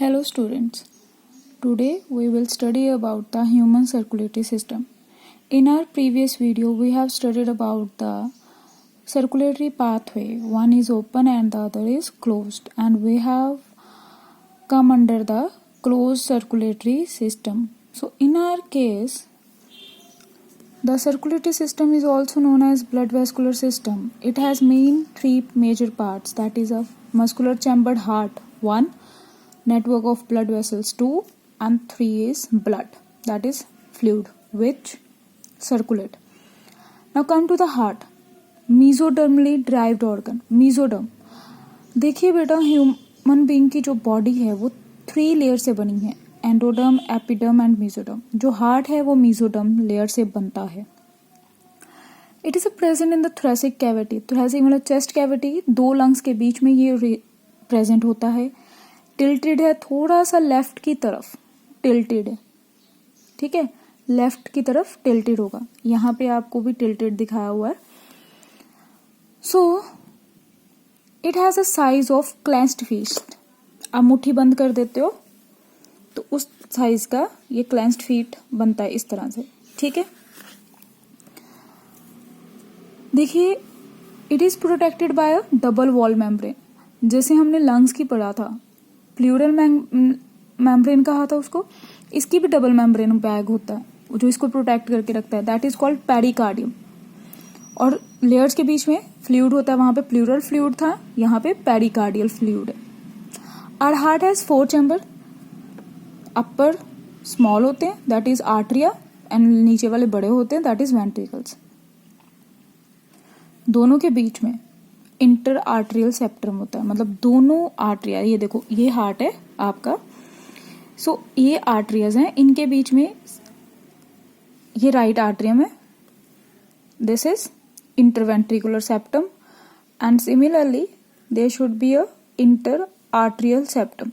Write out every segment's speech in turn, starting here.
Hello students, today we will study about the human circulatory system. In our previous video we have studied about the circulatory pathway. One is open and the other is closed, and we have come under the closed circulatory system. So in our case, the circulatory system is also known as blood vascular system. It has three major parts, that is a muscular chambered heart 1, network of blood vessels 2, and 3 is blood, that is fluid which circulate. Now come to the heart, mesodermally derived organ. mesoderm, देखिए बेटा, human being की जो body है वो 3 layer से बनी है, endoderm, epiderm and mesoderm. जो हार्ट है वो मेसोडर्म लेयर से बनता है. It is present in the thoracic cavity. Thoracic मतलब चेस्ट कैविटी, 2 लंग्स के बीच में ये प्रेजेंट होता है. टिल्टेड है, थोड़ा सा लेफ्ट की तरफ टिल्टेड है. ठीक है, लेफ्ट की तरफ टिल्टेड होगा. यहाँ पे आपको भी टिल्टेड दिखाया हुआ है. So it has a size of clenched fist. आप मुट्ठी बंद कर देते हो तो उस साइज का ये क्लेंस्ड फीट बनता है इस तरह से. ठीक है, देखिए, it is protected by a double wall membrane. जैसे हमने लंग्स की पढ़ा था, प्लूरल मेम्ब्रेन कहा था उसको, इसकी भी डबल मेम्ब्रेन बैग होता है जो इसको प्रोटेक्ट करके रखता है, दैट इज कॉल्ड पेरिकार्डियम. और लेयर्स के बीच में फ्लूइड होता है, वहां पे प्लूरल फ्लूइड था, यहाँ पे पेरिकार्डियल फ्लूइड है. Our heart has 4 chamber. Upper small होते हैं, दैट इज आर्टरिया, एंड नीचे वाले बड़े होते हैं, दैट इज वेंट्रिकल्स. दोनों के बीच में इंटर आर्टरियल सेप्टम होता है, मतलब दोनों आर्टरिया, ये देखो ये हार्ट है आपका. सो ये आर्टरियाज हैं, इनके बीच में ये राइट आर्टरियम है, this is interventricular septum, and similarly there should be a inter atrial septum.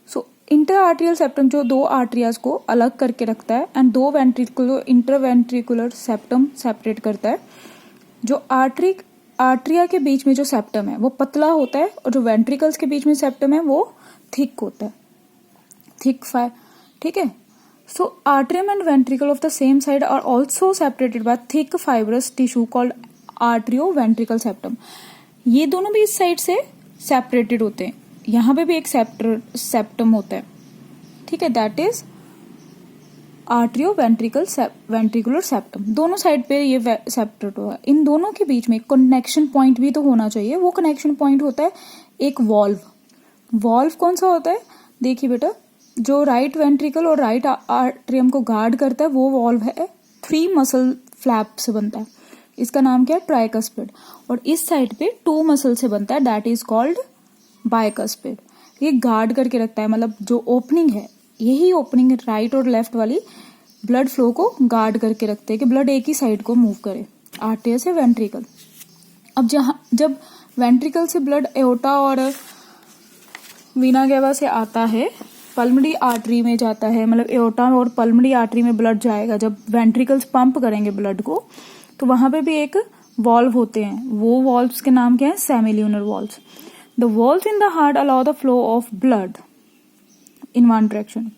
So inter atrial septum जो 2 आर्टरियाज को अलग करके रखता है, एंड 2 इंटरवेंट्रिकुलर सेप्टम सेपरेट करता है. जो आर्टरिया के बीच में जो सेप्टम है वो पतला होता है, और जो वेंट्रिकल्स के बीच में सेप्टम है वो थिक होता है, थिक फाइबर. ठीक है, so atrium and ventricle of the same side are also separated by thick fibrous tissue called atrioventricular septum. ये दोनों भी इस साइड से सेपरेटेड होते हैं. यहाँ पे भी एक सेप्टम होता है. ठीक है, दैट इज आर्टरियो वेंट्रिकुलर सेप्टम. दोनों साइड पे ये सेपरेट हुआ. इन दोनों के बीच में कनेक्शन पॉइंट भी तो होना चाहिए. वो कनेक्शन पॉइंट होता है एक वॉल्व. वॉल्व कौन सा होता है, देखिए बेटा, जो राइट वेंट्रिकल और राइट आर्टरियम को गार्ड करता है वो वॉल्व है, 3 मसल फ्लैप से बनता है. इसका नाम क्या है, ट्राइकस्पिड. और इस साइड पे 2 मसल से बनता है, दैट इज कॉल्ड बाइकस्पिड. ये गार्ड करके रखता है, मतलब जो ओपनिंग है, यही ओपनिंग राइट और लेफ्ट वाली ब्लड फ्लो को गार्ड करके रखते हैं कि ब्लड एक ही साइड को मूव करे, आर्टरिया से वेंट्रिकल. अब जब वेंट्रिकल से ब्लड एओर्टा और वीना कैवा से आता है, पल्मोनरी आर्टरी में जाता है, मतलब एओर्टा और पल्मोनरी आर्टरी में ब्लड जाएगा. जब वेंट्रिकल्स पंप करेंगे ब्लड को, तो वहां पे भी एक वॉल्व होते हैं. वो वॉल्व्स के नाम क्या है, semilunar valves. The valves in the heart allow the flow of blood in one direction.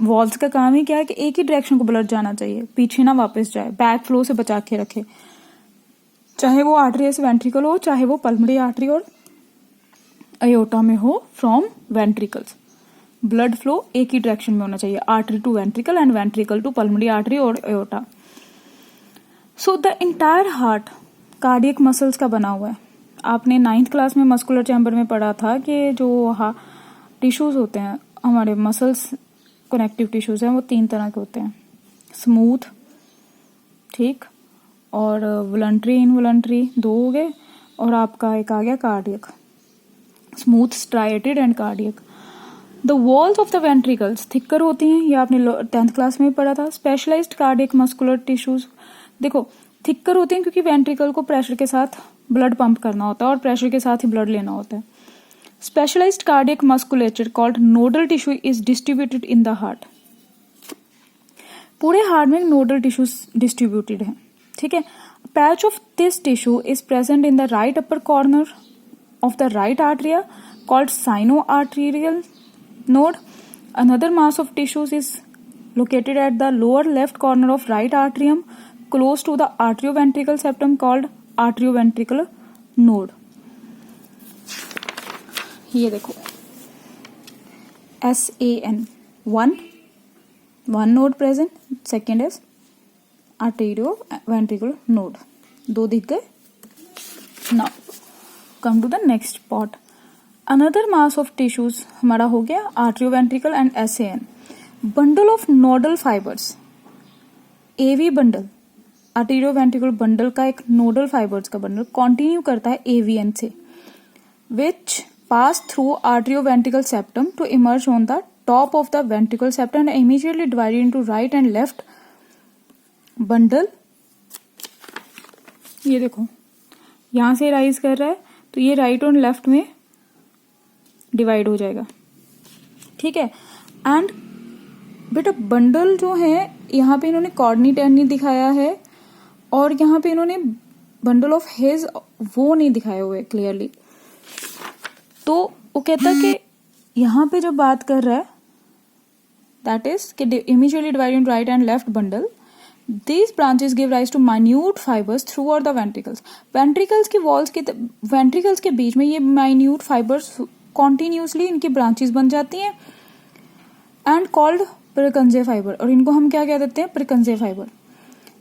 Valves का काम ही क्या है कि एक ही डायरेक्शन को ब्लड जाना चाहिए, पीछे ना वापस जाए, बैक फ्लो से बचा के रखे, चाहे वो आर्टरी से वेंट्रिकल हो, चाहे वो पल्मोनरी आर्टरी और एओर्टा में हो फ्रॉम वेंट्रिकल्स. ब्लड फ्लो एक ही डायरेक्शन में होना चाहिए, artery to ventricle and ventricle to pulmonary artery और aorta. So the entire heart cardiac muscles का बना हुआ है. आपने 9th क्लास में मस्कुलर चैम्बर में पढ़ा था कि जो टिश्यूज होते हैं हमारे मसल्स, कनेक्टिव टिश्यूज हैं, वो 3 तरह के होते हैं, स्मूथ, ठीक, और वॉलंटरी, इनवॉलंटरी 2 हो गए, और आपका एक आ गया cardiac. Smooth, striated and cardiac. The walls of the ventricles thicker होती हैं, ये आपने 10th क्लास में पढ़ा था. स्पेशलाइज्ड कार्डियक मस्कुलर टिश्यूज, देखो थिकर होते हैं क्योंकि वेंट्रिकल को प्रेशर के साथ ब्लड पंप करना होता है और प्रेशर के साथ ही ब्लड लेना होता है. Specialized cardiac musculature called nodal tissue is distributed in the heart. पूरे हार्ट में नोडल टिश्यूज डिस्ट्रीब्यूटेड है. ठीक है, patch of this tissue is present in the right upper corner of the right atria called sino-arterial node. Another mass of tissues is located at the lower left corner of right atrium close to the atrioventricular septum called atrioventricular node. ये देखो SAN, one node present, second is arterioventricular node. दो दिख गए. Now come to the next part. Another mass of tissues हमारा हो गया arterioventricle and SAN. Bundle of nodal fibers, AV bundle, arterioventricular bundle का एक nodal fibers का bundle continue करता है AVN से, which pass through arterioventricular septum to emerge on the top of the ventricular septum and immediately divided into right and left bundle. ये देखो यहाँ से राइज कर रहा है तो ये राइट और लेफ्ट में डिवाइड हो जाएगा. ठीक है. एंड बेटा बंडल जो है यहाँ पे इन्होंने कॉर्डनेट नहीं दिखाया है और यहाँ पे इन्होंने बंडल ऑफ हिज वो नहीं दिखाए हुए क्लियरली. तो वो कहता है कि यहाँ पे जब बात कर रहा है दैट इज कि immediately divide in right and left bundle, these branches give rise to minute fibers throughout the ventricles. ventricles की walls के ventricles के बीच में ये minute fibers continuously इनकी branches बन जाती हैं and called Purkinje fiber. और इनको हम क्या कह देते हैं? Purkinje fiber.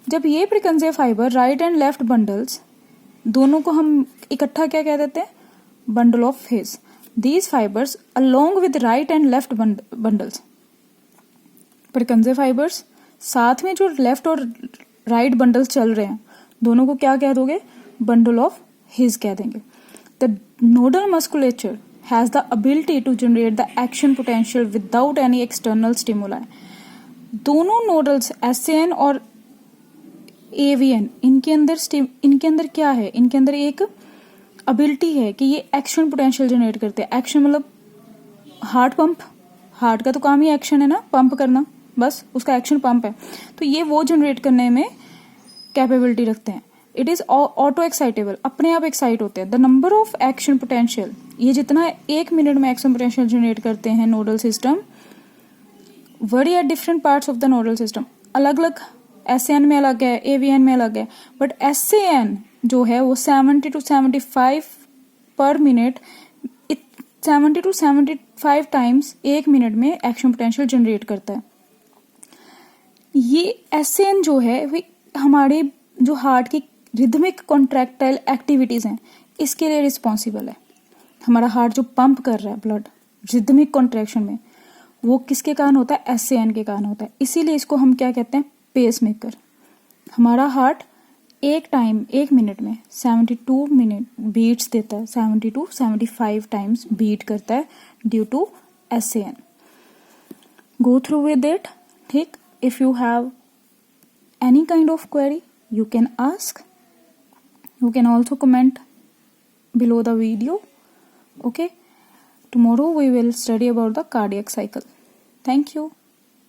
जब ये Purkinje fiber right and left bundles दोनों को हम इकट्ठा क्या कह देते हैं? Bundle of His. These fibers along with right and left bundles. Purkinje fibers साथ में जो लेफ्ट और राइट बंडल्स चल रहे हैं दोनों को क्या कह दोगे? बंडल ऑफ हिज कह देंगे. The nodal musculature has the ability to generate the action potential without any external stimuli. दोनों नोडल्स SAN और AVN इनके अंदर क्या है? इनके अंदर एक एबिलिटी है कि ये एक्शन पोटेंशियल जनरेट करते हैं. एक्शन मतलब हार्ट पंप, हार्ट का तो काम ही एक्शन है ना, पंप करना, बस उसका एक्शन पंप है. तो ये वो जनरेट करने में कैपेबिलिटी रखते हैं. इट इज ऑटो एक्साइटेबल, अपने आप एक्साइट होते हैं. The number of action potential, ये जितना 1 मिनट में एक्शन पोटेंशियल जनरेट करते हैं nodal system, worry at different parts of the nodal system. अलग अलग SAN में अलग है, AVN में अलग है, बट SAN जो है वो 70 to 75 पर मिनट 70 to 75 टाइम्स 1 मिनट में एक्शन पोटेंशियल जनरेट करता है. ये SAN जो है वो हमारे जो हार्ट की रिदमिक कॉन्ट्रैक्टाइल एक्टिविटीज हैं इसके लिए रिस्पॉन्सिबल है. हमारा हार्ट जो पंप कर रहा है ब्लड रिदमिक कॉन्ट्रैक्शन में, वो किसके कारण होता है? SAN के कारण होता है. इसीलिए इसको हम क्या कहते हैं? Pacemaker. हमारा हार्ट एक मिनट में 72 मिनट बीट्स देता है, 70 to 75 टाइम्स बीट करता है due to SAN. Go through with it. ठीक. If you have any kind of query, you can ask. You can also comment below the video. Okay. Tomorrow we will study about the cardiac cycle. Thank you.